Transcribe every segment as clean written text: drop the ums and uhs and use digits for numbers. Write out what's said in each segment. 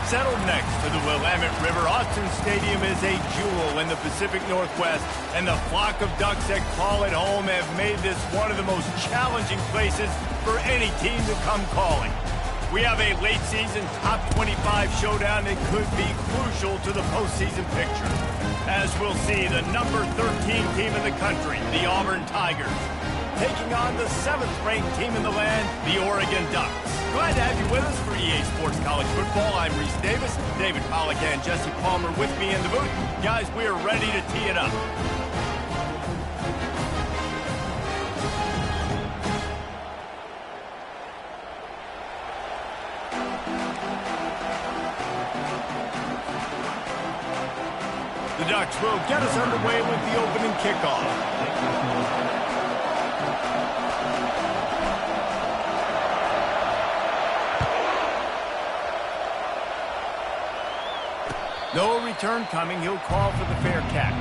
Settled next to the Willamette River, Autzen Stadium is a jewel in the Pacific Northwest, and the flock of Ducks that call it home have made this one of the most challenging places for any team to come calling. We have a late-season top 25 showdown that could be crucial to the postseason picture. As we'll see, the number 13 team in the country, the Auburn Tigers, taking on the 7th-ranked team in the land, the Oregon Ducks. Glad to have you with us for EA Sports College Football. I'm Reese Davis, David Pollack and Jesse Palmer with me in the booth. Guys, we are ready to tee it up. The Ducks will get us underway with the opening kickoff. No return coming. He'll call for the fair catch.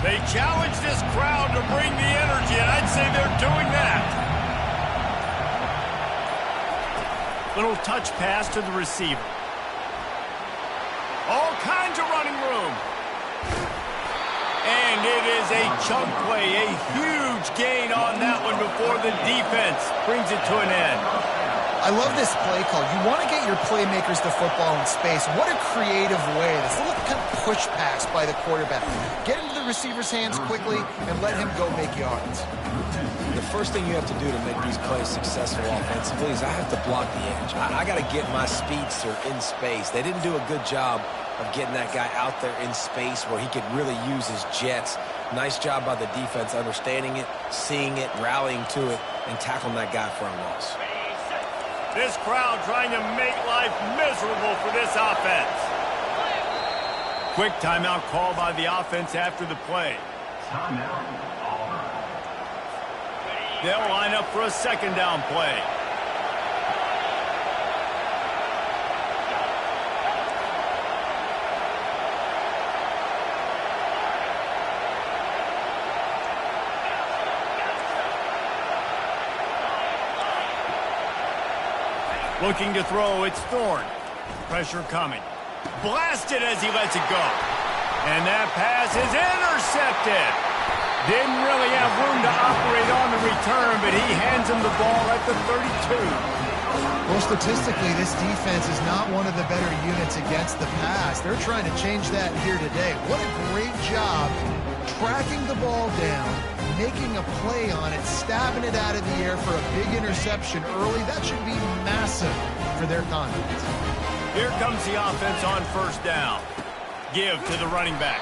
They challenge this crowd to bring the energy, and I'd say they're doing that. Little touch pass to the receiver. All kinds of running room. And it is a chunk play, a huge gain on that one before the defense brings it to an end. I love this play call. You want to get your playmakers the football in space. What a creative way. This little kind of push pass by the quarterback. Get into the receiver's hands quickly and let him go make yards. The first thing you have to do to make these plays successful offensively is I have to block the edge. I got to get my speedster in space. They didn't do a good job of getting that guy out there in space where he could really use his jets. Nice job by the defense understanding it, seeing it, rallying to it, and tackling that guy for a loss. This crowd trying to make life miserable for this offense. Quick timeout call by the offense after the play. Timeout. They'll line up for a second down play. Looking to throw, it's Thorne. Pressure coming. Blasted as he lets it go. And that pass is intercepted. Didn't really have room to operate on the return, but he hands him the ball at the 32. Well, statistically, this defense is not one of the better units against the pass. They're trying to change that here today. What a great job tracking the ball down, making a play on it, stabbing it out of the air for a big interception early. That should be massive for their confidence. Here comes the offense on first down. Give to the running back.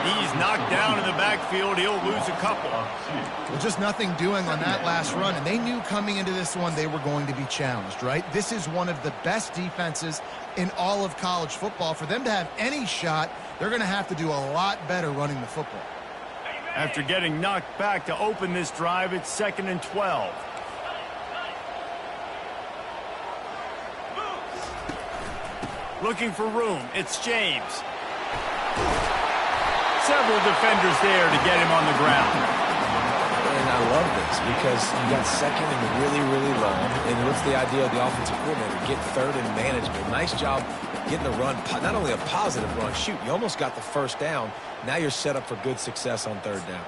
He's knocked down in the backfield. He'll lose a couple. Well, just nothing doing on that last run, and they knew coming into this one they were going to be challenged, right? This is one of the best defenses in all of college football. For them to have any shot, they're going to have to do a lot better running the football. After getting knocked back to open this drive, it's 2nd and 12. Looking for room. It's James. Several defenders there to get him on the ground. And I love this because you got second and really, really long. And what's the idea of the offensive coordinator? Get third and manageable. Nice job getting the run. Not only a positive run, shoot, you almost got the first down. Now you're set up for good success on third down.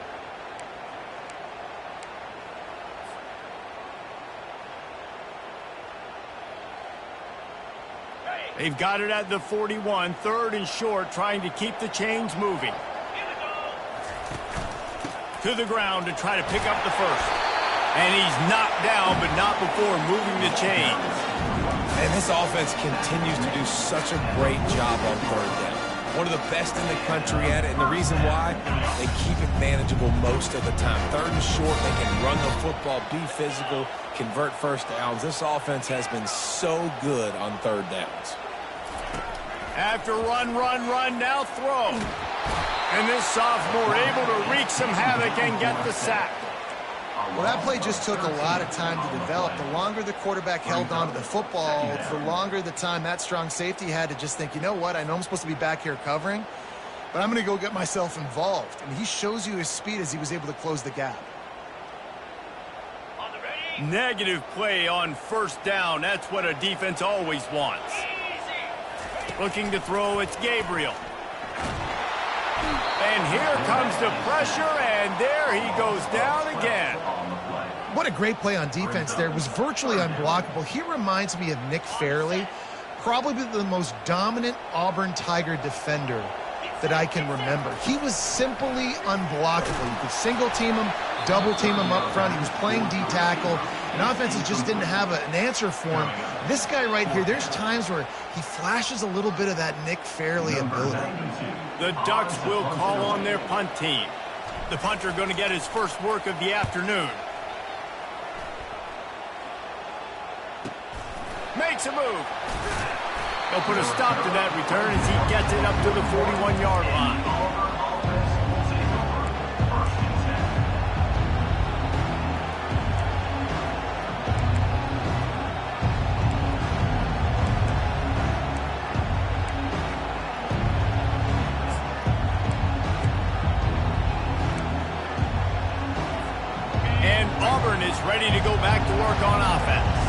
They've got it at the 41, 3rd and short, trying to keep the chains moving. To the ground to try to pick up the first. And he's knocked down, but not before moving the chains. And this offense continues to do such a great job on third down. One of the best in the country at it, and the reason why, they keep it manageable most of the time. 3rd and short, they can run the football, be physical, convert first downs. This offense has been so good on third downs. After run, now throw. And this sophomore able to wreak some havoc and get the sack. Well, that play just took a lot of time to develop. The longer the quarterback held on to the football, the longer the time that strong safety had to just think, you know what, I know I'm supposed to be back here covering, but I'm going to go get myself involved. And he shows you his speed as he was able to close the gap. Negative play on first down. That's what a defense always wants. Looking to throw, it's Gabriel. And here comes the pressure, and there he goes down again. What a great play on defense there. It was virtually unblockable. He reminds me of Nick Fairley, probably the most dominant Auburn Tiger defender that I can remember. He was simply unblockable. You could single team him, double team him up front. He was playing D-tackle, and offenses just didn't have an answer for him. This guy right here, there's times where he flashes a little bit of that Nick Fairley ability. The Ducks will call on their punt team. The punter going to get his first work of the afternoon. Makes a move. He'll put a stop to that return as he gets it up to the 41-yard line. And Auburn is ready to go back to work on offense.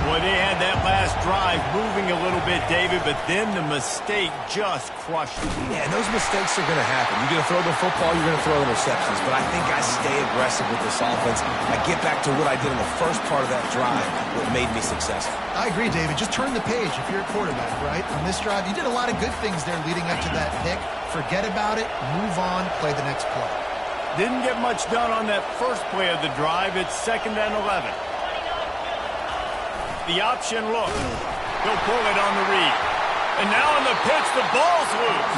Boy, they had that last drive moving a little bit, David, but then the mistake just crushed it. Yeah, and those mistakes are going to happen. You're going to throw the football, you're going to throw interceptions. But I think I stay aggressive with this offense. I get back to what I did in the first part of that drive, what made me successful. I agree, David. Just turn the page if you're a quarterback, right? On this drive, you did a lot of good things there leading up to that pick. Forget about it, move on, play the next play. Didn't get much done on that first play of the drive. It's 2nd and 11. The option look. He'll pull it on the read. And now on the pitch, the ball's loose.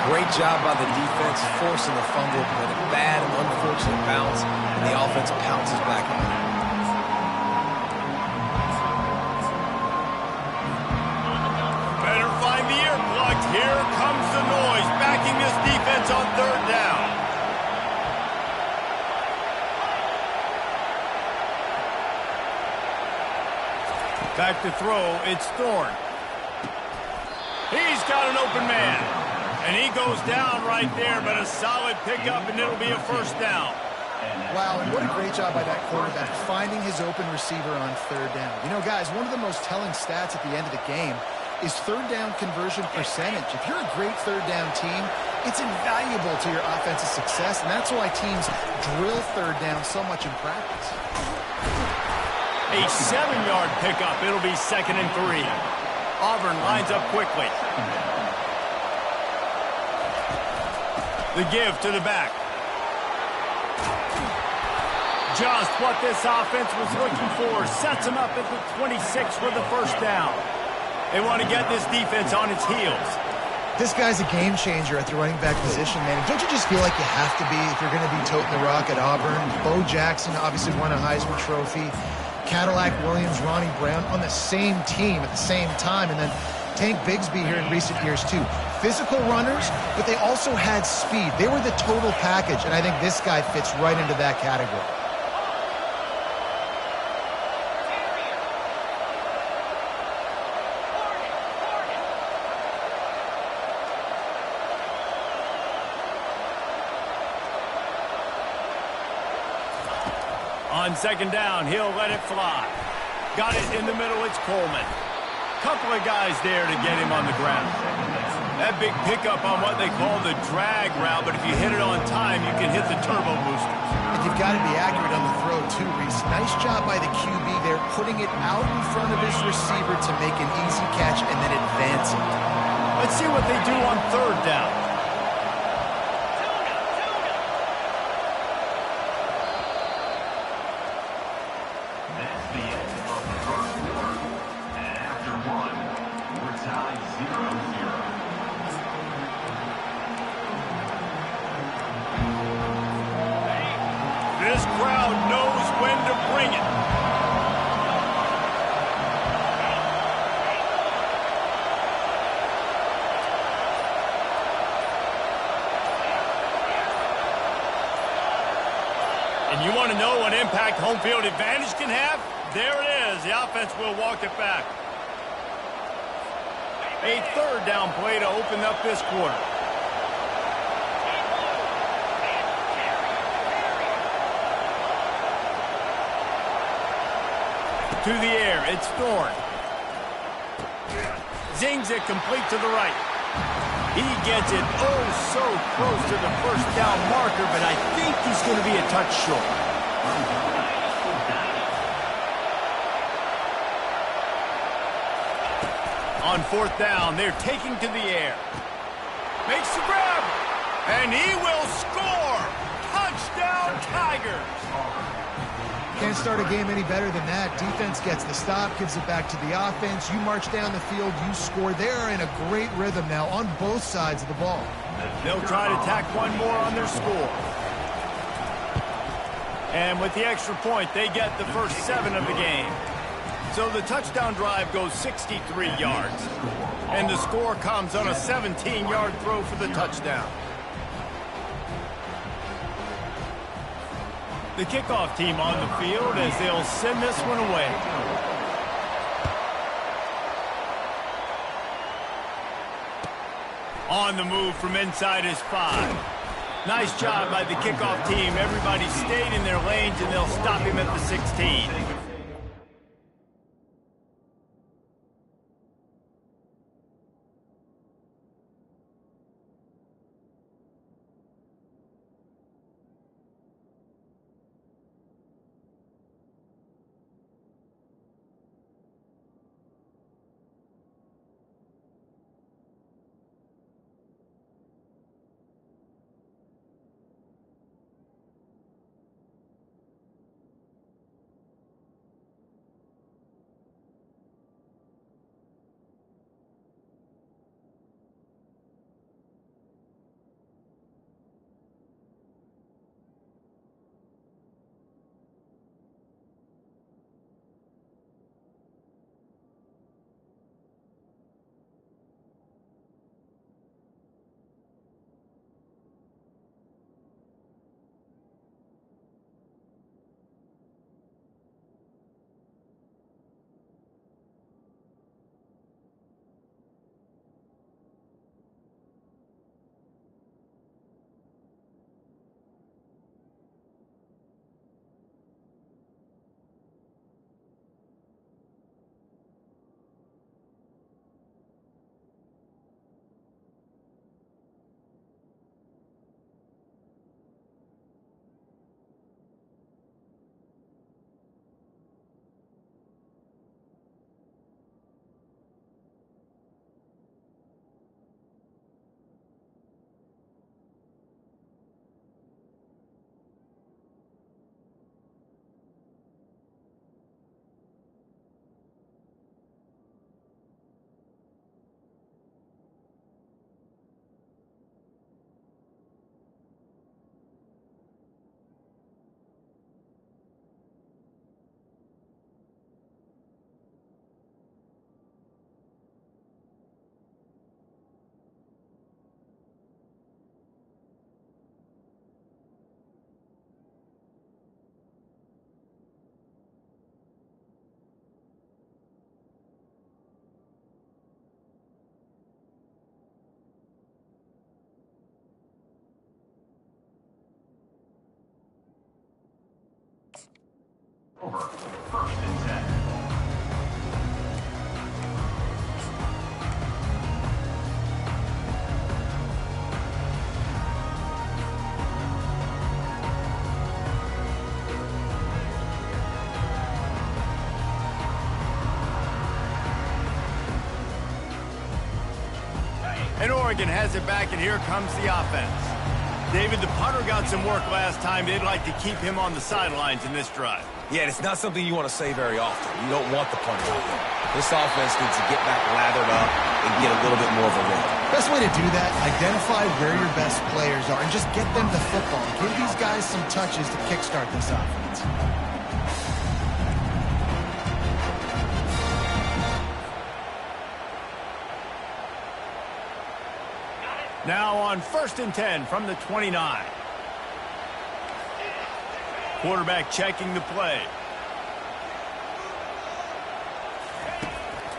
Great job by the defense, forcing the fumble, but a bad and unfortunate bounce, and the offense pounces back on it. Better find the earplugs. Here comes the noise, backing this defense on 3rd down. Back to throw, it's Thorne. He's got an open man. And he goes down right there, but a solid pickup, and it'll be a 1st down. Wow, and what a great job by that quarterback, finding his open receiver on 3rd down. You know, guys, one of the most telling stats at the end of the game is 3rd down conversion percentage. If you're a great 3rd down team, it's invaluable to your offensive success, and that's why teams drill 3rd down so much in practice. A 7-yard pickup. It'll be 2nd and 3. Auburn lines up quickly. The give to the back. Just what this offense was looking for. Sets them up at the 26 for the 1st down. They want to get this defense on its heels. This guy's a game changer at the running back position, man. Don't you just feel like you have to be if you're going to be toting the rock at Auburn? Bo Jackson obviously won a Heisman Trophy. Cadillac Williams, Ronnie Brown on the same team at the same time. And then Tank Bigsby here in recent years, too. Physical runners, but they also had speed. They were the total package, and I think this guy fits right into that category. On 2nd down, he'll let it fly. Got it in the middle, it's Coleman. Couple of guys there to get him on the ground. That big pickup on what they call the drag route, but if you hit it on time, you can hit the turbo boosters. And you've got to be accurate on the throw, too, Reese. Nice job by the QB there, putting it out in front of his receiver to make an easy catch and then advance it. Let's see what they do on 3rd down. This crowd knows when to bring it. And you want to know what impact home field advantage can have? There it is. The offense will walk it back. A third down play to open up this quarter. To the air, it's Thorne. Zings it complete to the right. He gets it oh so close to the first down marker, but I think he's going to be a touch short. On fourth down, they're taking to the air. Makes the grab, and he will score! Touchdown, Tigers! Can't start a game any better than that. Defense gets the stop, gives it back to the offense. You march down the field, you score. They're in a great rhythm now on both sides of the ball. They'll try to tack one more on their score. And with the extra point, they get the first 7 of the game. So the touchdown drive goes 63 yards. And the score comes on a 17-yard throw for the touchdown. The kickoff team on the field as they'll send this one away. On the move from inside his 5. Nice job by the kickoff team. Everybody stayed in their lanes, and they'll stop him at the 16. Over. First and 10. And Oregon has it back, and here comes the offense. David, the punter got some work last time. They'd like to keep him on the sidelines in this drive. Yeah, it's not something you want to say very often. You don't want the punter out there. This offense needs to get back lathered up and get a little bit more of a rhythm. Best way to do that, identify where your best players are and just get them the football. Give these guys some touches to kickstart this offense. Now on 1st and 10 from the 29. Quarterback checking the play.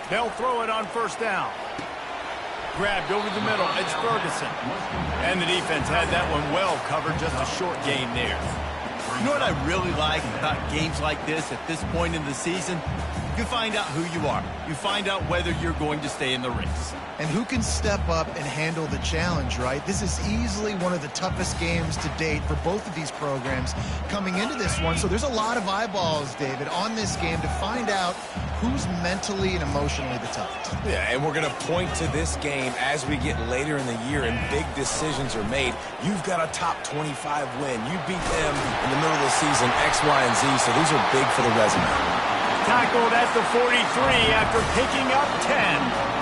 They'll throw it on first down. Grabbed over the middle. It's Ferguson. And the defense had that one well covered. Just a short gain there. You know what I really like about games like this at this point in the season? You find out who you are. You find out whether you're going to stay in the race. And who can step up and handle the challenge, right? This is easily one of the toughest games to date for both of these programs coming into this one. So there's a lot of eyeballs, David, on this game to find out who's mentally and emotionally the toughest. Yeah, and we're going to point to this game as we get later in the year and big decisions are made. You've got a top 25 win. You beat them in the middle of the season, X, Y, and Z, so these are big for the resume. Tackled at the 43 after picking up 10.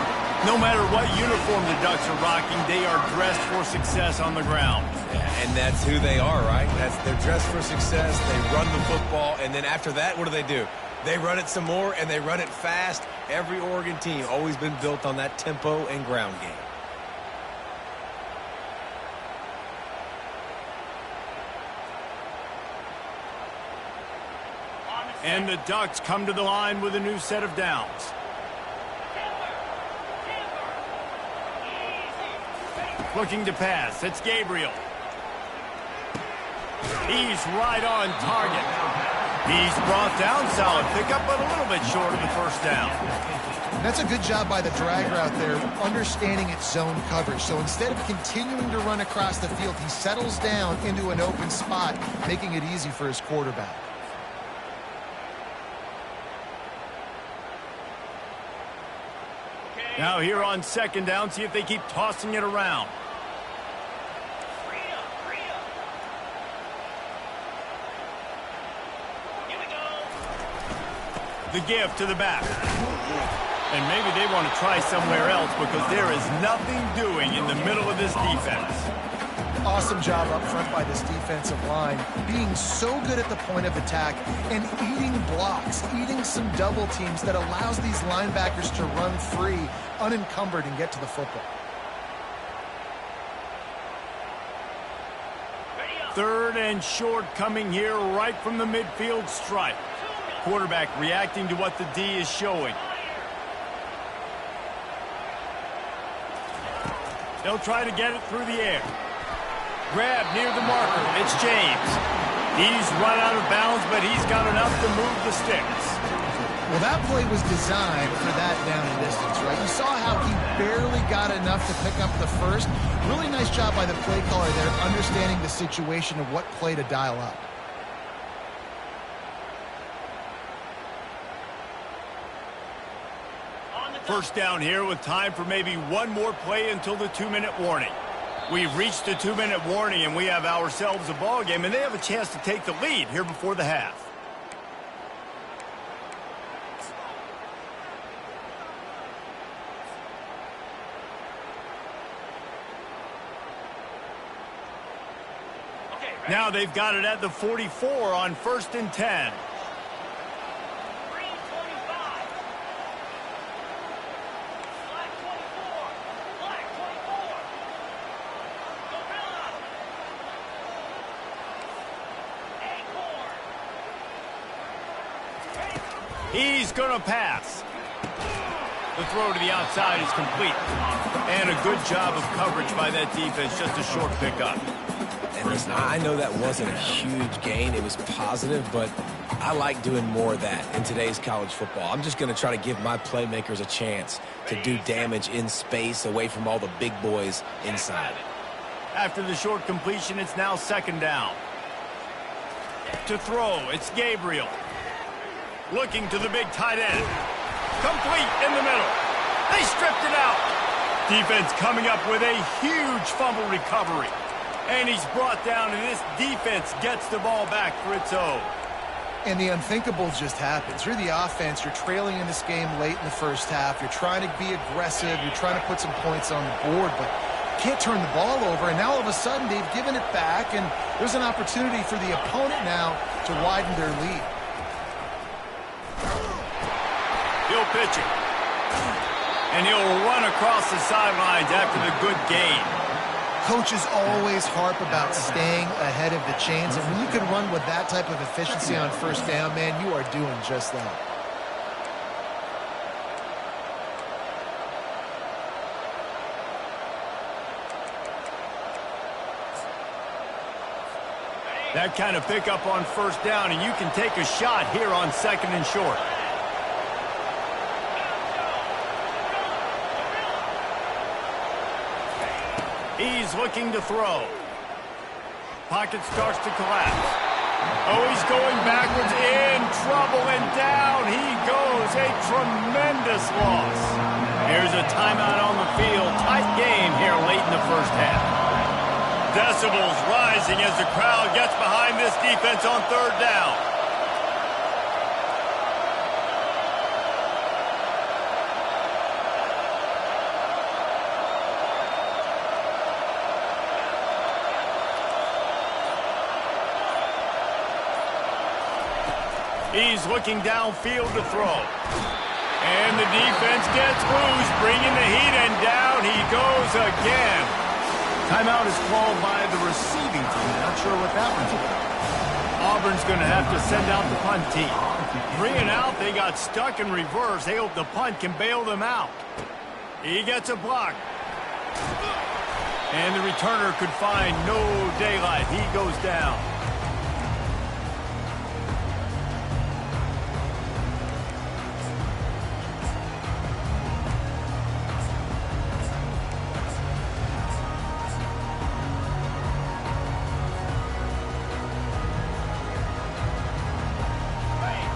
No matter what uniform the Ducks are rocking, they are dressed for success on the ground. Yeah, and that's who they are, right? They're dressed for success. They run the football, and then after that, what do? They run it some more, and they run it fast. Every Oregon team always been built on that tempo and ground game. And the Ducks come to the line with a new set of downs. Looking to pass. It's Gabriel. He's right on target. He's brought down. Solid pickup, but a little bit short of the first down. That's a good job by the drag route there, understanding its zone coverage. So instead of continuing to run across the field, he settles down into an open spot, making it easy for his quarterback. Now here on second down, see if they keep tossing it around. The give to the back. And maybe they want to try somewhere else because there is nothing doing in the middle of this defense. Awesome job up front by this defensive line, being so good at the point of attack and eating blocks, eating some double teams that allows these linebackers to run free, unencumbered, and get to the football. Third and short coming here right from the midfield stripe. Quarterback reacting to what the D is showing. They'll try to get it through the air. Grab near the marker. It's James. He's run out of bounds, but he's got enough to move the sticks. Well, that play was designed for that down and distance, right? You saw how he barely got enough to pick up the first. Really nice job by the play caller there, understanding the situation of what play to dial up. First down here with time for maybe one more play until the 2-minute warning. We've reached the 2-minute warning, and we have ourselves a ball game, and they have a chance to take the lead here before the half. Now they've got it at the 44 on 1st and 10. He's going to pass. The throw to the outside is complete. And a good job of coverage by that defense. Just a short pickup. And listen, I know that wasn't a huge gain. It was positive, but I like doing more of that in today's college football. I'm just going to try to give my playmakers a chance to do damage in space away from all the big boys inside. After the short completion, it's now second down. To throw, it's Gabriel. Looking to the big tight end. Complete in the middle. They stripped it out. Defense coming up with a huge fumble recovery. And he's brought down, and this defense gets the ball back for its own. And the unthinkable just happens. You're the offense. You're trailing in this game late in the first half. You're trying to be aggressive. You're trying to put some points on the board, but can't turn the ball over. And now all of a sudden they've given it back, and there's an opportunity for the opponent now to widen their lead. He'll pitch it. And he'll run across the sidelines after the good gain. Coaches always harp about staying ahead of the chains, and when you can run with that type of efficiency on first down, man, you are doing just that. That kind of pickup on first down, and you can take a shot here on 2nd and short. He's looking to throw. Pocket starts to collapse. Oh, he's going backwards, in trouble, and down he goes. A tremendous loss. Here's a timeout on the field. Tight game here late in the first half. Decibels rising as the crowd gets behind this defense on 3rd down. He's looking downfield to throw. And the defense gets loose, bringing the heat, and down he goes again. Timeout is called by the receiving team. Not sure what that one's about. Auburn's going to have to send out the punt team. 3 and out, they got stuck in reverse. They hope the punt can bail them out. He gets a block. And the returner could find no daylight. He goes down.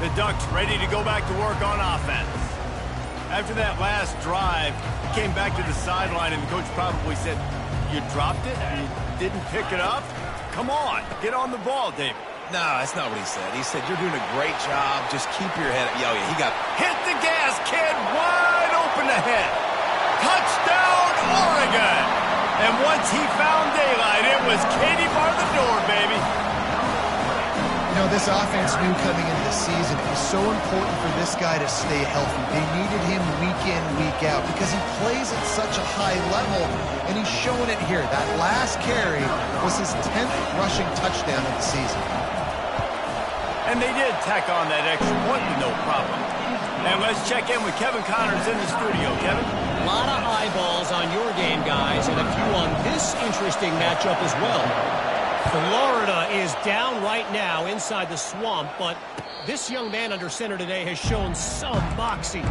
The Ducks ready to go back to work on offense. After that last drive, he came back to the sideline, and the coach probably said, "You dropped it? You didn't pick it up? Come on, get on the ball, David." No, that's not what he said. He said, "You're doing a great job. Just keep your head up." Yo, yeah, he got... Hit the gas, kid. Wide open ahead. Touchdown, Oregon. And once he found daylight, it was Katie bar the door, baby. You know, this offense knew coming into the season it was so important for this guy to stay healthy. They needed him week in, week out because he plays at such a high level, and he's showing it here. That last carry was his 10th rushing touchdown of the season. And they did tack on that extra point with no problem. And let's check in with Kevin Connors in the studio. Kevin? A lot of eyeballs on your game, guys, and a few on this interesting matchup as well. Florida is down right now inside the swamp, but this young man under center today has shown some moxie.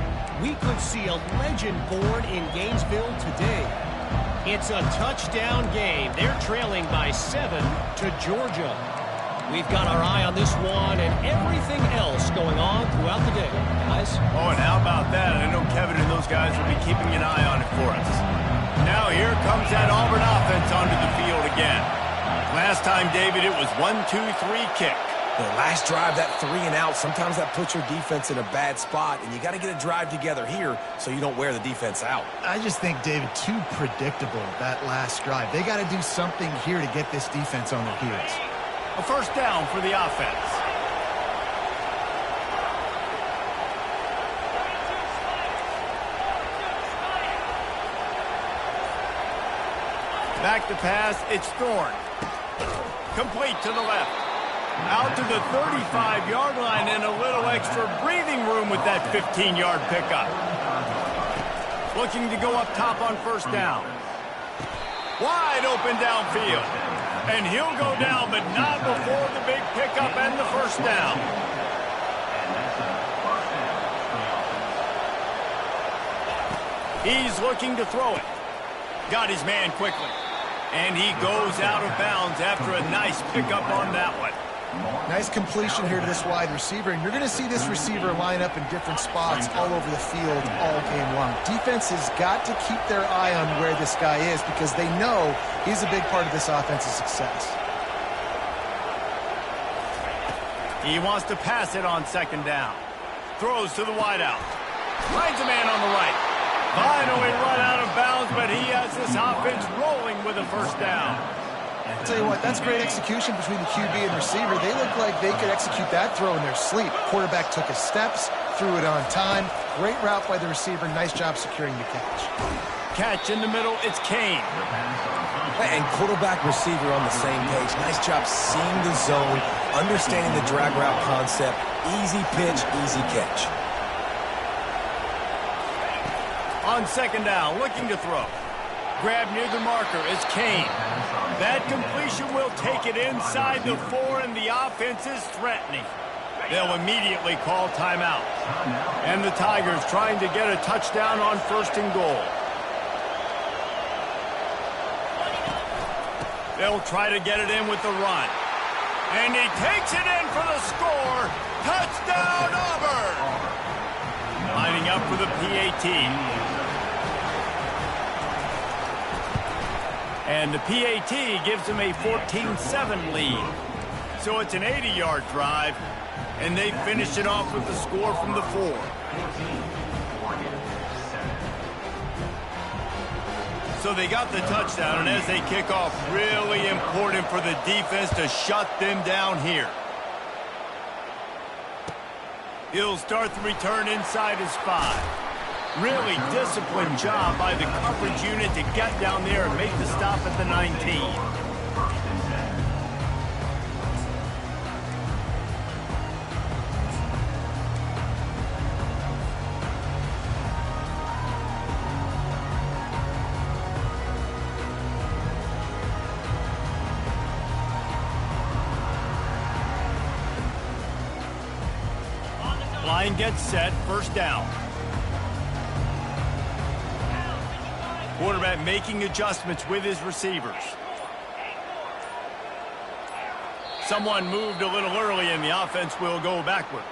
We could see a legend born in Gainesville today. It's a touchdown game. They're trailing by 7 to Georgia. We've got our eye on this one and everything else going on throughout the day, guys. Oh, and how about that? I know Kevin and those guys will be keeping an eye on it for us. Now here comes that Auburn offense onto the field again. Last time, David, it was 1-2-3 kick. The last drive, that 3 and out, sometimes that puts your defense in a bad spot, and you got to get a drive together here so you don't wear the defense out. I just think, David, too predictable, that last drive. They got to do something here to get this defense on their heels. A first down for the offense. Back to pass, it's Thorne. Complete to the left. Out to the 35-yard line and a little extra breathing room with that 15-yard pickup. Looking to go up top on first down. Wide open downfield. And he'll go down, but not before the big pickup and the first down. He's looking to throw it. Got his man quickly. And he goes out of bounds after a nice pickup on that one. Nice completion here to this wide receiver, and you're going to see this receiver line up in different spots all over the field all game long. Defense has got to keep their eye on where this guy is because they know he's a big part of this offense's success. He wants to pass it on second down. Throws to the wideout. Finds a man on the right. Finally run out of bounds, but he has this offense rolling with a first down. I'll tell you what, that's great execution between the QB and receiver. They look like they could execute that throw in their sleep. Quarterback took his steps, threw it on time. Great route by the receiver. Nice job securing the catch. Catch in the middle, it's Kane. And quarterback, receiver on the same page. Nice job seeing the zone, understanding the drag route concept. Easy pitch, easy catch. On second down, looking to throw. Grab near the marker is Kane. That completion will take it inside the 4, and the offense is threatening. They'll immediately call timeout. And the Tigers trying to get a touchdown on 1st and goal. They'll try to get it in with the run. And he takes it in for the score. Touchdown, Auburn! Lining up for the PAT. And the PAT gives them a 14-7 lead. So it's an 80-yard drive, and they finish it off with the score from the 4. So they got the touchdown, and as they kick off, really important for the defense to shut them down here. He'll start the return inside his 5. Really disciplined job by the coverage unit to get down there and make the stop at the 19. Line gets set, 1st down. Quarterback making adjustments with his receivers. Someone moved a little early, and the offense will go backward.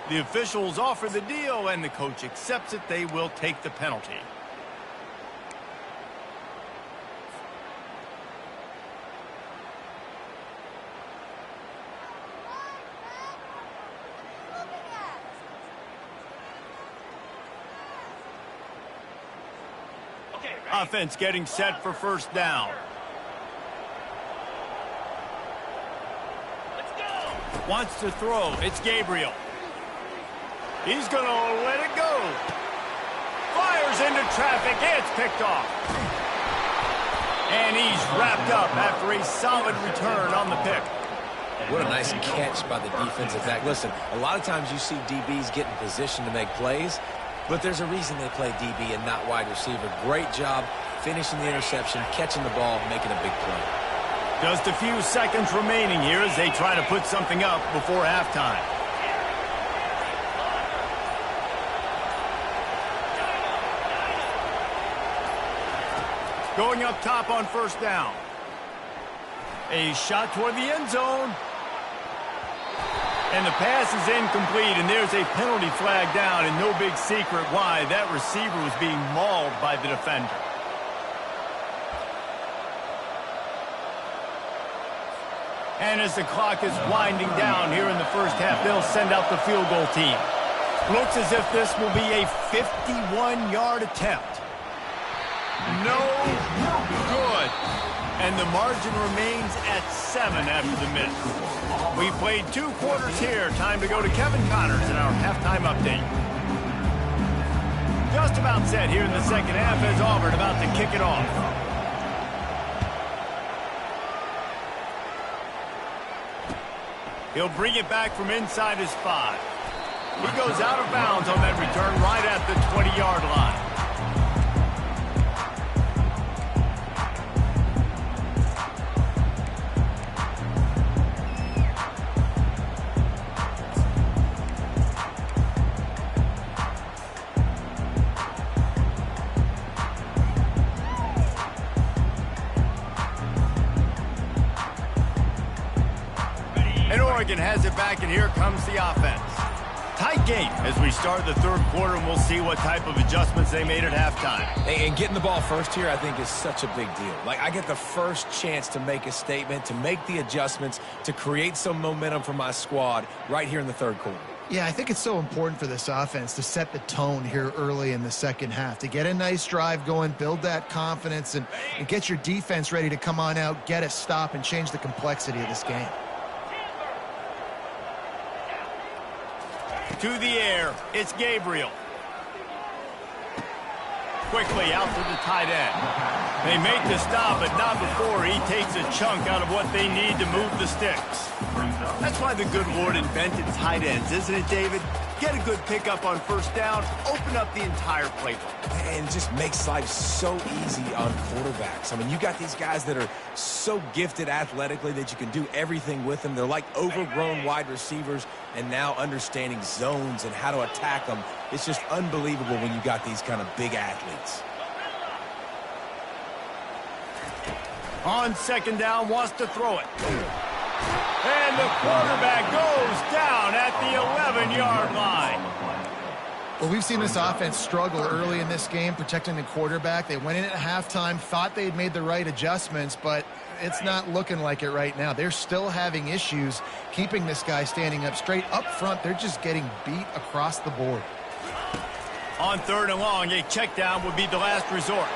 The officials offer the deal, and the coach accepts it. They will take the penalty. Offense getting set for 1st down. Let's go. Wants to throw. It's Gabriel. He's going to let it go. Fires into traffic. It's picked off. And he's wrapped up after a solid return on the pick. What a nice catch by the defensive back. Listen, a lot of times you see DBs get in position to make plays, but there's a reason they play DB and not wide receiver. Great job finishing the interception, catching the ball, making a big play. Just a few seconds remaining here as they try to put something up before halftime. Going up top on 1st down. A shot toward the end zone. And the pass is incomplete, and there's a penalty flag down, and no big secret why. That receiver was being mauled by the defender. And as the clock is winding down here in the 1st half, they'll send out the field goal team. Looks as if this will be a 51-yard attempt. No good. And the margin remains at 7 after the miss. We played 2 quarters here. Time to go to Kevin Connors in our halftime update. Just about set here in the 2nd half as Auburn about to kick it off. He'll bring it back from inside his 5. He goes out of bounds on that return right at the 20-yard line. Oregon has it back, and here comes the offense. Tight game as we start the 3rd quarter, and we'll see what type of adjustments they made at halftime. And getting the ball first here, I think, is such a big deal. Like, I get the first chance to make a statement, to make the adjustments, to create some momentum for my squad right here in the 3rd quarter. Yeah, I think it's so important for this offense to set the tone here early in the 2nd half, to get a nice drive going, build that confidence, and get your defense ready to come on out, get a stop, and change the complexity of this game. To the air, it's Gabriel. quickly out to the tight end. They make the stop, but not before he takes a chunk out of what they need to move the sticks. That's why the good Lord invented tight ends, isn't it, David? Get a good pickup on first down, open up the entire playbook. And it just makes life so easy on quarterbacks. I mean, you got these guys that are so gifted athletically that you can do everything with them. They're like overgrown wide receivers, and now understanding zones and how to attack them. It's just unbelievable when you got these kind of big athletes. On second down, wants to throw it. And the quarterback goes down at the 11-yard line. Well, we've seen this offense struggle early in this game protecting the quarterback. They went in at halftime, thought they'd made the right adjustments, but it's not looking like it right now. They're still having issues keeping this guy standing up straight. Up front, they're just getting beat across the board. On third and long, a check down would be the last resort.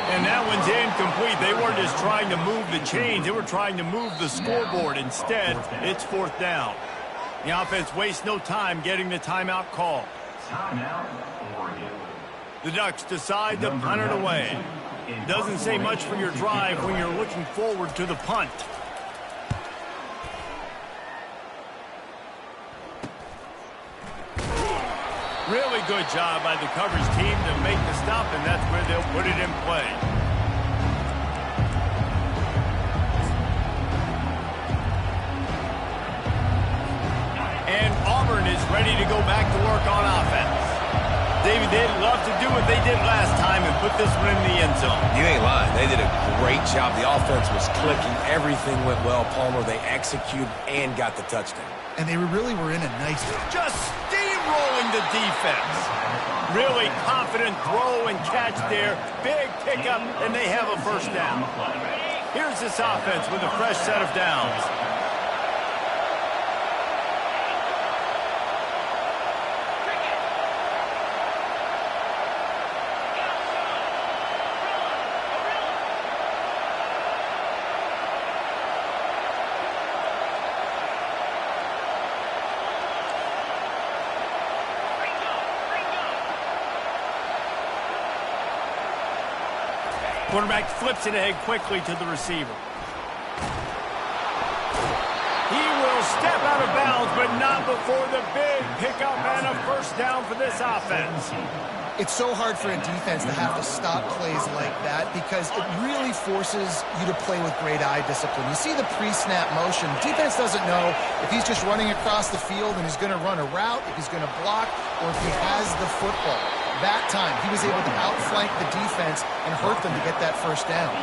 And that one's incomplete. They weren't just trying to move the chains. They were trying to move the scoreboard. Instead, it's fourth down. The offense wastes no time getting the timeout call. The Ducks decide to punt it away. Doesn't say much for your drive when you're looking forward to the punt. Really good job by the coverage team to make the stop, and that's where they'll put it in play. And Auburn is ready to go back to work on offense. David, they'd love to do what they did last time and put this one in the end zone. You ain't lying. They did a great job. The offense was clicking. Everything went well, Palmer. They executed and got the touchdown. And they really were in a nice... Just steamrolling the defense. Really confident throw and catch there. Big pickup, and they have a first down. Here's this offense with a fresh set of downs. Quarterback flips it ahead quickly to the receiver. He will step out of bounds, but not before the big pickup and a first down for this offense. It's so hard for a defense to have to stop plays like that because it really forces you to play with great eye discipline. You see the pre-snap motion. Defense doesn't know if he's just running across the field and he's going to run a route, if he's going to block, or if he has the football. That time, he was able to outflank the defense and hurt them to get that first down.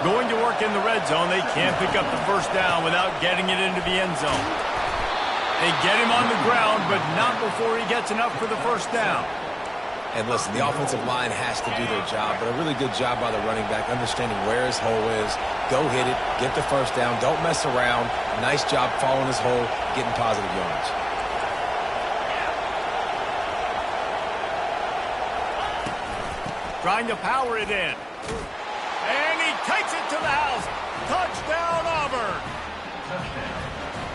Going to work in the red zone, they can't pick up the first down without getting it into the end zone. They get him on the ground, but not before he gets enough for the first down. And listen, the offensive line has to do their job, but a really good job by the running back, understanding where his hole is. Go hit it, get the first down, don't mess around. Nice job following his hole, getting positive yards. Trying to power it in. And he takes it to the house. Touchdown, Auburn.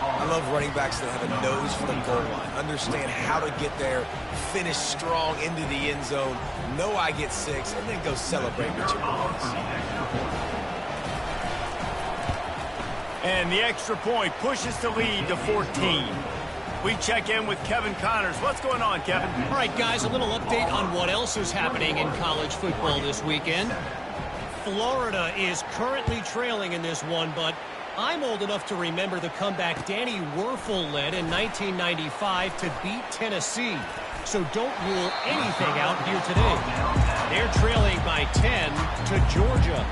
I love running backs that have a nose for the goal line. Understand how to get there, finish strong into the end zone, know I get 6, and then go celebrate with your boys. And the extra point pushes the lead to 14. We check in with Kevin Connors. What's going on, Kevin? All right, guys, a little update on what else is happening in college football this weekend. Florida is currently trailing in this one, but I'm old enough to remember the comeback Danny Wuerffel led in 1995 to beat Tennessee. So don't rule anything out here today. They're trailing by 10 to Georgia.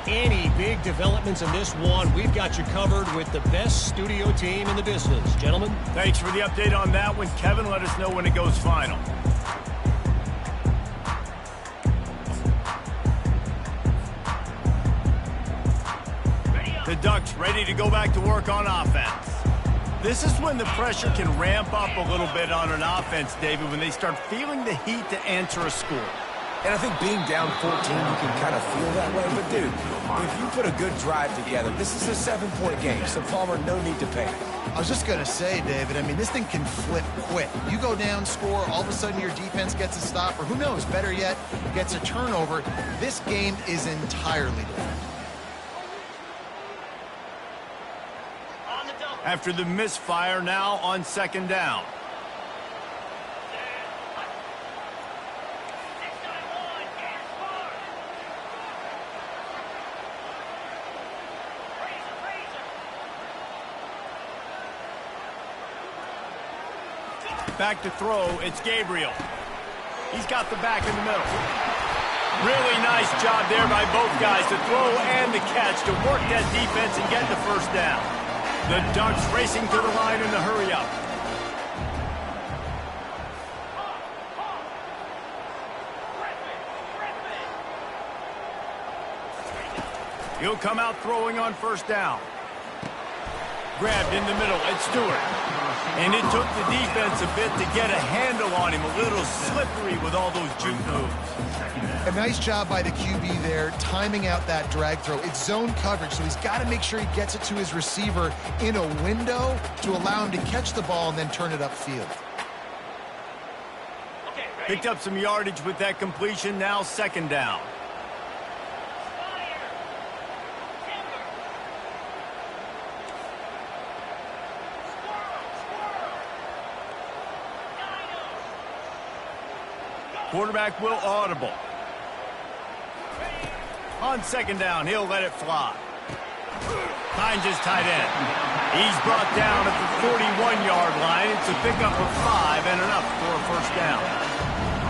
Any big developments in this one, we've got you covered with the best studio team in the business. Gentlemen. Thanks for the update on that one. Kevin, let us know when it goes final. The Ducks ready to go back to work on offense. This is when the pressure can ramp up a little bit on an offense, David, when they start feeling the heat to answer a score. And I think being down 14, you can kind of feel that way. But, dude, if you put a good drive together, this is a 7-point game, so, Palmer, no need to panic. I was just going to say, David, I mean, this thing can flip quick. You go down, score, all of a sudden your defense gets a stop, or who knows, better yet, gets a turnover. This game is entirely different. After the misfire, now on second down. Back to throw, it's Gabriel. He's got the back in the middle. Really nice job there by both guys to throw and to catch, to work that defense and get the first down. The Ducks racing to the line in the hurry-up. He'll come out throwing on first down. Grabbed in the middle, it's Stewart. And it took the defense a bit to get a handle on him. A little slippery with all those juke moves. A nice job by the QB there, timing out that drag throw. It's zone coverage, so he's got to make sure he gets it to his receiver in a window to allow him to catch the ball and then turn it upfield. Picked up some yardage with that completion, now second down. Quarterback will audible. On second down, he'll let it fly. Finds his tight end. He's brought down at the 41-yard line. It's a pickup of 5 and enough for a first down.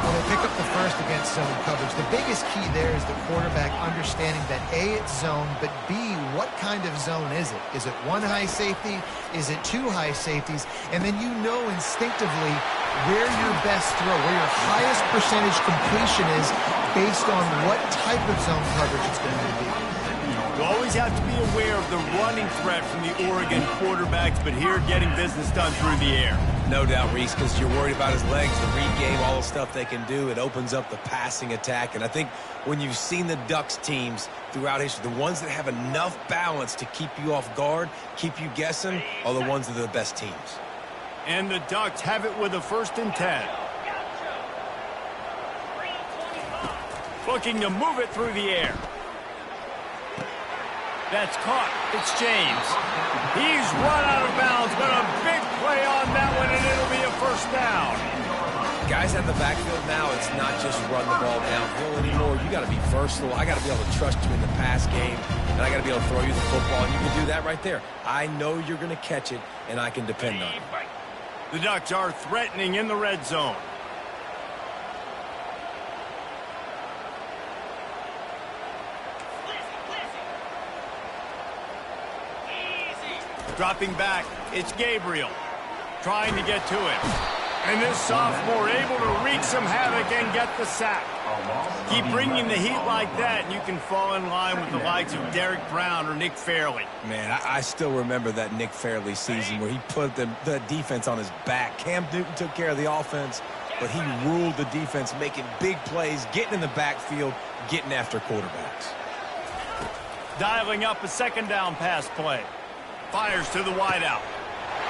Well, they pick up the first against zone coverage. The biggest key there is the quarterback understanding that A, it's zone, but B, what kind of zone is it? Is it one high safety? Is it two high safeties? And then you know instinctively where your best throw, where your highest percentage completion is based on what type of zone coverage it's going to be. You always have to be aware of the running threat from the Oregon quarterbacks, but here getting business done through the air. No doubt, Reese, because you're worried about his legs, the read game, all the stuff they can do. It opens up the passing attack. And I think when you've seen the Ducks teams throughout history, the ones that have enough balance to keep you off guard, keep you guessing, are the ones that are the best teams. And the Ducks have it with a 1st and 10. Looking to move it through the air. That's caught. It's James. He's run out of bounds, but a big play on that one, and it'll be a first down. Guys at the backfield now, it's not just run the ball downhill anymore. You got to be versatile. I got to be able to trust you in the pass game, and I got to be able to throw you the football, and you can do that right there. I know you're going to catch it, and I can depend on it. The Ducks are threatening in the red zone. Dropping back, it's Gabriel. Trying to get to him. And this sophomore able to wreak some havoc and get the sack. Keep bringing the heat like that, and you can fall in line with the likes of Derek Brown or Nick Fairley. Man, I still remember that Nick Fairley season where he put the defense on his back. Cam Newton took care of the offense, but he ruled the defense, making big plays, getting in the backfield, getting after quarterbacks. Dialing up a second down pass play. Fires to the wideout.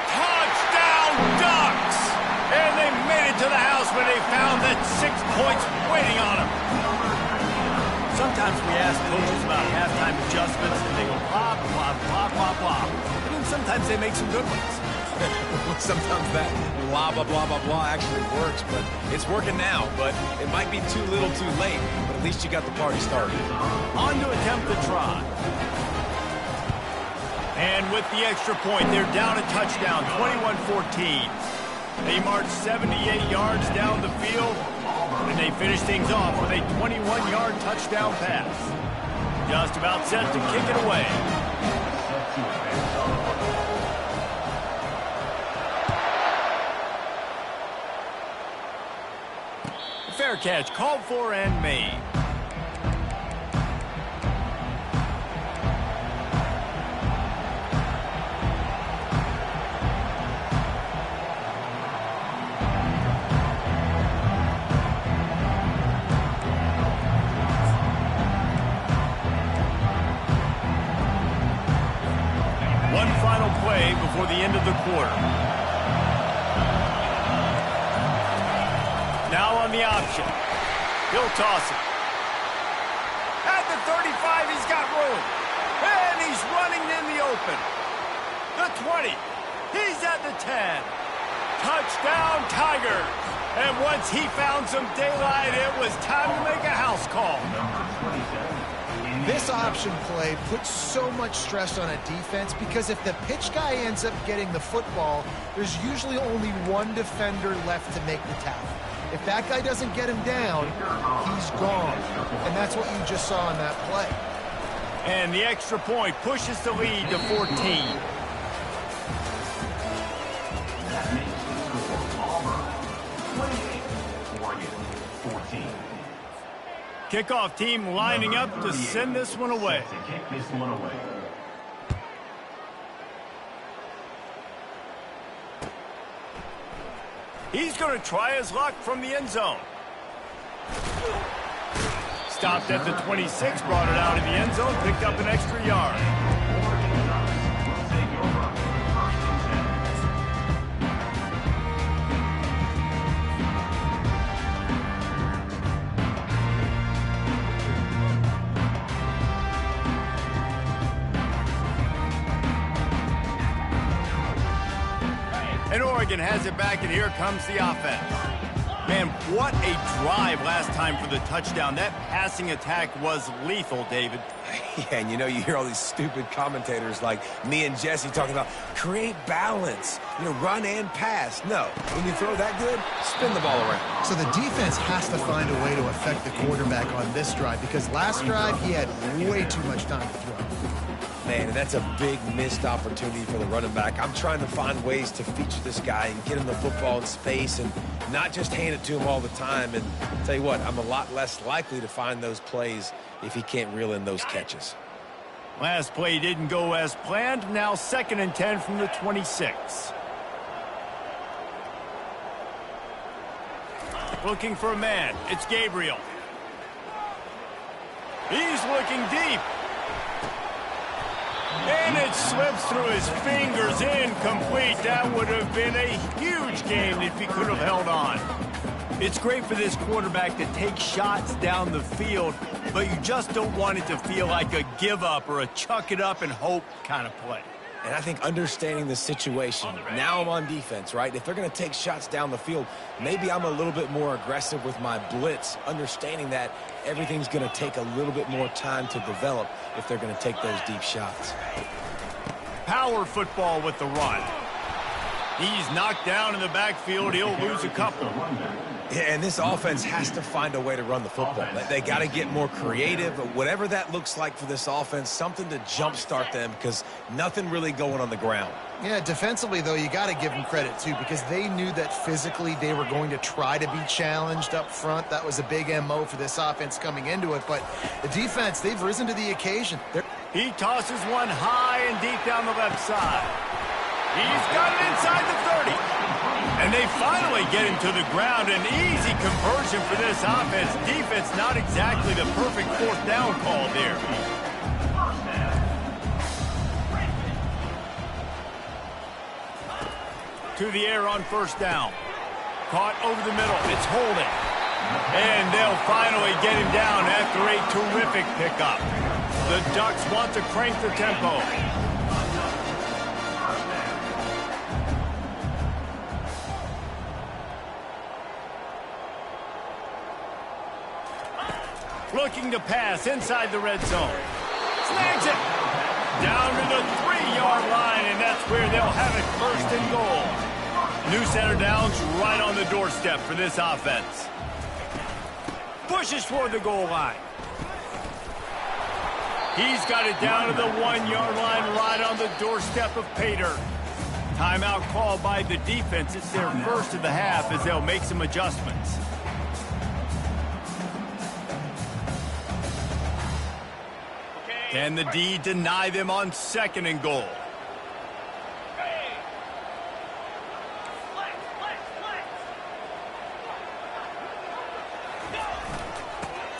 Touchdown, Ducks! And they made it to the house when they found that 6 points waiting on them. Sometimes we ask coaches about halftime adjustments, and they go blah, blah, blah, blah, blah. And then sometimes they make some good ones. Sometimes that blah, blah, blah, blah, blah actually works, but it's working now. But it might be too little too late, but at least you got the party started. On to attempt the try. And with the extra point, they're down a touchdown, 21-14. They march 78 yards down the field, and they finish things off with a 21-yard touchdown pass. Just about set to kick it away. Fair catch, called for and made. before the end of the quarter. Now on the option. He'll toss it. At the 35, he's got room. And he's running in the open. The 20. He's at the 10. Touchdown, Tigers. And once he found some daylight, it was time to make a house call. This option play puts so much stress on a defense because if the pitch guy ends up getting the football, there's usually only one defender left to make the tackle. If that guy doesn't get him down, he's gone. And that's what you just saw in that play. And the extra point pushes the lead to 14. That makes the score Auburn 28, Oregon 14. Kickoff team lining up to send this one away. To kick this one away. He's going to try his luck from the end zone. Stopped at the 26, brought it out of the end zone, picked up an extra yard. Oregon Ducks will take over first and 10. And Oregon has it back, and here comes the offense. Man, what a drive last time for the touchdown. That passing attack was lethal, David. Yeah, and you hear all these stupid commentators like me and Jesse talking about create balance, run and pass. No, when you throw that good, spin the ball around. So the defense has to find a way to affect the quarterback on this drive because last drive he had way too much time to throw. Man, and that's a big missed opportunity for the running back. I'm trying to find ways to feature this guy and get him the football in space and not just hand it to him all the time. And tell you what, I'm a lot less likely to find those plays if he can't reel in those catches. Last play didn't go as planned. Now 2nd and 10 from the 26. Looking for a man. It's Gabriel. He's looking deep. And it slips through his fingers, incomplete. That would have been a huge game if he could have held on. It's great for this quarterback to take shots down the field, but you just don't want it to feel like a give up or a chuck it up and hope kind of play. And I think understanding the situation, now I'm on defense, right? If they're going to take shots down the field, maybe I'm a little bit more aggressive with my blitz, understanding that everything's going to take a little bit more time to develop if they're going to take those deep shots. Power football with the run. He's knocked down in the backfield. He'll lose a couple. Yeah, and this offense has to find a way to run the football. They got to get more creative, whatever that looks like for this offense, something to jumpstart them because nothing really going on the ground. Yeah, defensively, though, you got to give them credit, too, because they knew that physically they were going to try to be challenged up front. That was a big MO for this offense coming into it. But the defense, they've risen to the occasion. He tosses one high and deep down the left side. He's got it inside the 30. And they finally get him to the ground. An easy conversion for this offense. Defense not exactly the perfect 4th down call there. To the air on 1st down. Caught over the middle. It's holding. And they'll finally get him down after a terrific pickup. The Ducks want to crank the tempo. Looking to pass inside the red zone. Snags it. Down to the 3-yard line, and that's where they'll have it 1st and goal. New center downs right on the doorstep for this offense. Pushes toward the goal line. He's got it down to the 1-yard line right on the doorstep of Pater. Timeout called by the defense. It's their first of the half as they'll make some adjustments. Can the D deny them on 2nd and goal?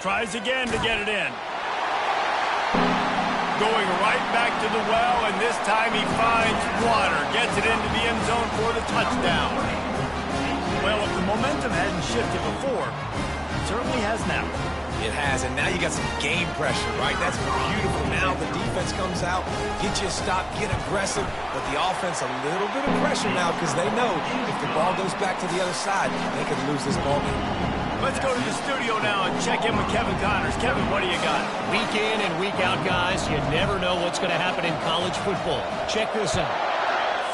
Tries again to get it in. Going right back to the well, and this time he finds water. Gets it into the end zone for the touchdown. Well, if the momentum hadn't shifted before, it certainly has now. It has, and now you got some game pressure, right? That's beautiful. Now the defense comes out, get you a stop, get aggressive, but the offense a little bit of pressure now because they know if the ball goes back to the other side, they could lose this ball game. Let's go to the studio now and check in with Kevin Connors. Kevin, what do you got? Week in and week out, guys, you never know what's going to happen in college football. Check this out.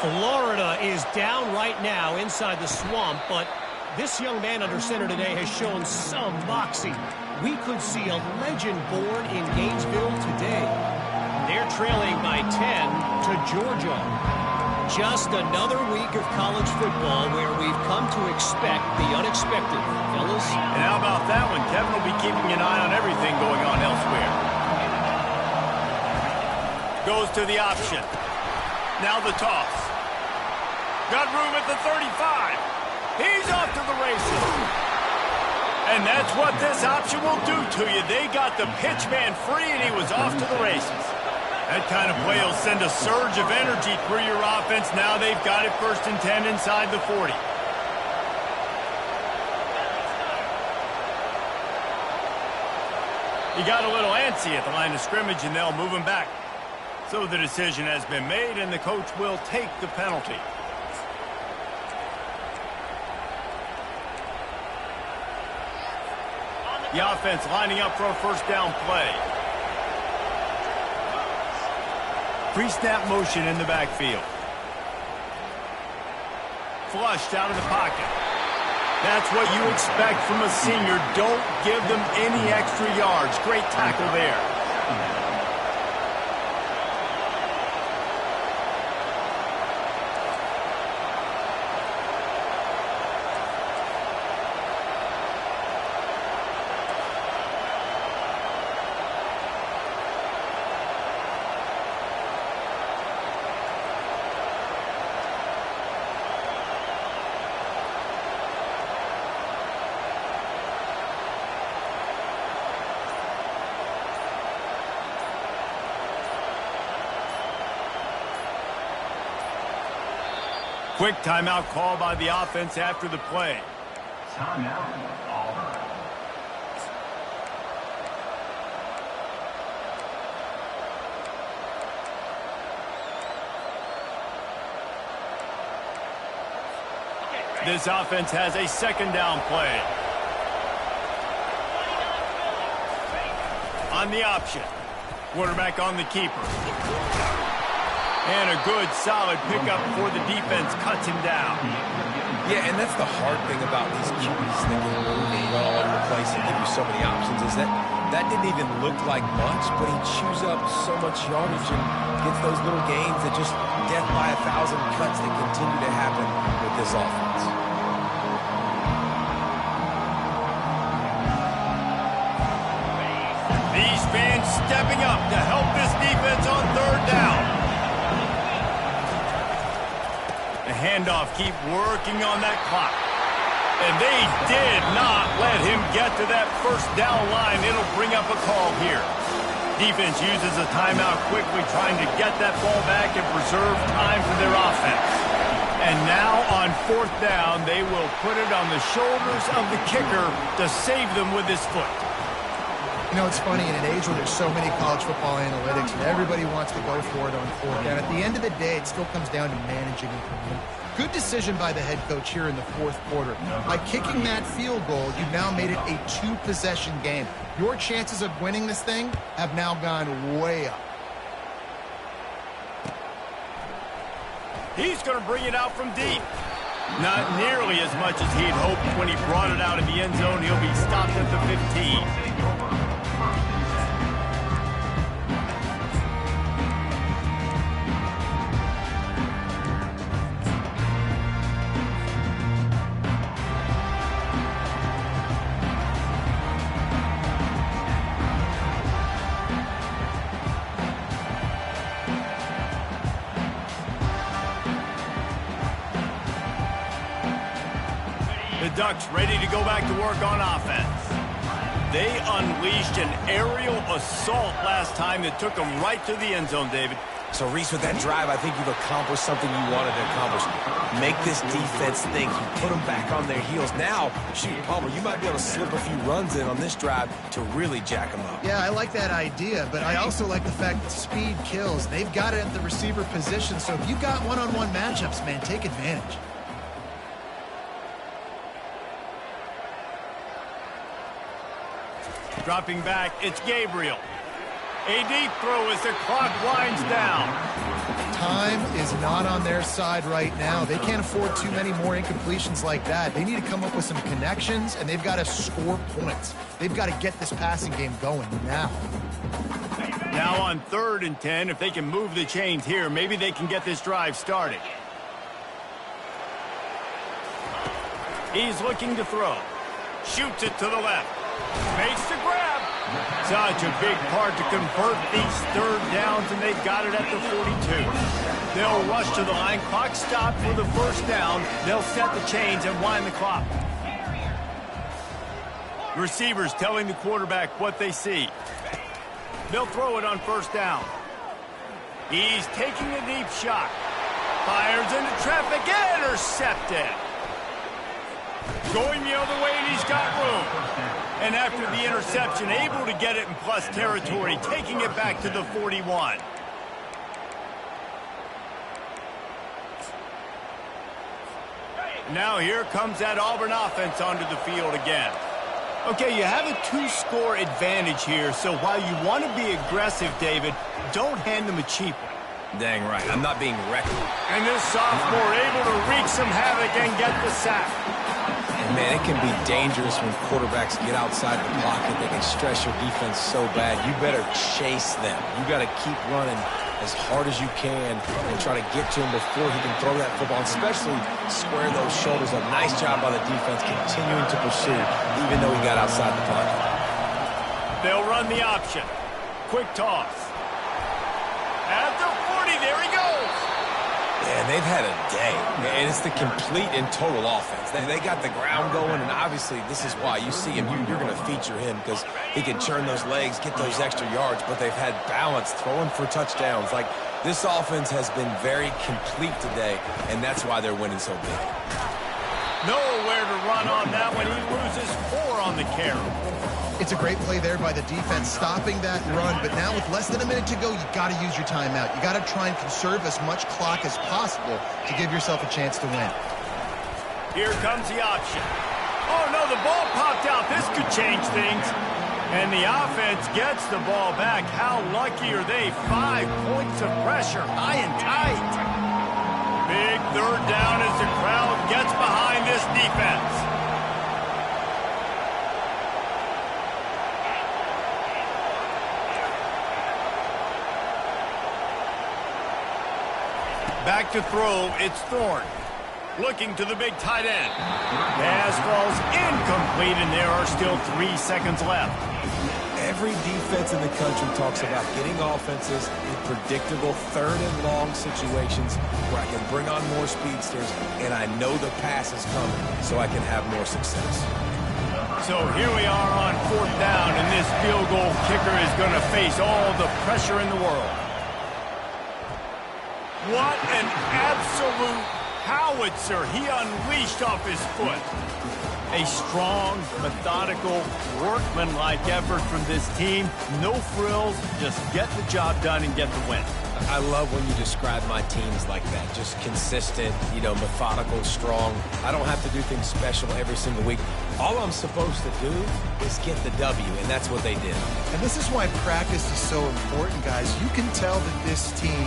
Florida is down right now inside the swamp, but this young man under center today has shown some moxie. We could see a legend born in Gainesville today. They're trailing by 10 to Georgia. Just another week of college football where we've come to expect the unexpected, fellas. And how about that one? Kevin will be keeping an eye on everything going on elsewhere. Goes to the option. Now the toss. Got room at the 35. He's off to the races. And that's what this option will do to you. They got the pitch man free, and he was off to the races. That kind of play will send a surge of energy through your offense. Now they've got it 1st and 10 inside the 40. He got a little antsy at the line of scrimmage, and they'll move him back. So the decision has been made, and the coach will take the penalty. The offense lining up for a 1st down play. Pre-snap motion in the backfield. Flushed out of the pocket. That's what you expect from a senior. Don't give them any extra yards. Great tackle there. Quick timeout call by the offense after the play. Timeout, Auburn. This offense has a 2nd down play. On the option. Quarterback on the keeper. And a good, solid pickup before the defense cuts him down. Yeah, and that's the hard thing about these QBs. They can move and run all over the place and give you so many options. Is that didn't even look like much, but he chews up so much yardage and gets those little gains that just death by 1,000 cuts that continue to happen with this offense. These fans stepping up to help this defense on 3rd down. The handoff, keep working on that clock. And they did not let him get to that 1st down line. It'll bring up a call here. Defense uses a timeout quickly, trying to get that ball back and preserve time for their offense. And now on 4th down, they will put it on the shoulders of the kicker to save them with his foot. You know, it's funny, in an age where there's so many college football analytics and everybody wants to go for it on 4th down, at the end of the day, it still comes down to managing and playing. Good decision by the head coach here in the 4th quarter. By kicking that field goal, you've now made it a 2-possession game. Your chances of winning this thing have now gone way up. He's going to bring it out from deep. Not nearly as much as he'd hoped when he brought it out in the end zone. He'll be stopped at the 15. The Ducks ready to go back to work on offense. They unleashed an aerial assault last time that took them right to the end zone, David. So, Reese, with that drive, I think you've accomplished something you wanted to accomplish. Make this defense think. You put them back on their heels. Now, shoot, Palmer, you might be able to slip a few runs in on this drive to really jack them up. Yeah, I like that idea, but I also like the fact that speed kills. They've got it at the receiver position, so if you've got one-on-one matchups, man, take advantage. Dropping back, it's Gabriel. A deep throw as the clock winds down. Time is not on their side right now. They can't afford too many more incompletions like that. They need to come up with some connections, and they've got to score points. They've got to get this passing game going now. Now on 3rd and 10, if they can move the chains here, maybe they can get this drive started. He's looking to throw. Shoots it to the left. Makes the grab. Such a big part to convert these 3rd downs, and they've got it at the 42. They'll rush to the line. Clock stopped for the 1st down. They'll set the chains and wind the clock. Receivers telling the quarterback what they see. They'll throw it on 1st down. He's taking a deep shot. Fires into traffic. Intercepted. Going the other way, and he's got room. And after the interception, able to get it in plus territory, taking it back to the 41. Now here comes that Auburn offense onto the field again. Okay, you have a 2-score advantage here, so while you want to be aggressive, David, don't hand them a cheap one. Dang right. I'm not being reckless. And this sophomore able to wreak some havoc and get the sack. And man, it can be dangerous when quarterbacks get outside the pocket. They can stress your defense so bad. You better chase them. You got to keep running as hard as you can and try to get to him before he can throw that football, especially square those shoulders up. Nice job by the defense continuing to pursue, even though he got outside the pocket. They'll run the option. Quick toss. At the 40, there he goes. Man, they've had a day, and it's the complete and total offense. They got the ground going, and obviously this is why you see him. You're going to feature him because he can churn those legs, get those extra yards, but they've had balance, throwing for touchdowns. Like, this offense has been very complete today, and that's why they're winning so big. Nowhere to run on that one. He loses 4 on the carry. It's a great play there by the defense, stopping that run. But now with less than a minute to go, you got to use your timeout. You got to try and conserve as much clock as possible to give yourself a chance to win. Here comes the option. Oh, no, the ball popped out. This could change things. And the offense gets the ball back. How lucky are they? 5 points of pressure, high and tight. Big 3rd down as the crowd gets behind this defense. Back to throw, it's Thorne. Looking to the big tight end. Pass falls incomplete, and there are still 3 seconds left. Every defense in the country talks about getting offenses in predictable 3rd and long situations where I can bring on more speedsters, and I know the pass is coming, so I can have more success. So here we are on 4th down, and this field goal kicker is going to face all the pressure in the world. What an absolute howitzer he unleashed off his foot. A strong, methodical, workmanlike effort from this team. No frills, just get the job done and get the win. I love when you describe my teams like that. Just consistent, methodical, strong. I don't have to do things special every single week. All I'm supposed to do is get the W, and that's what they did. And this is why practice is so important, guys. You can tell that this team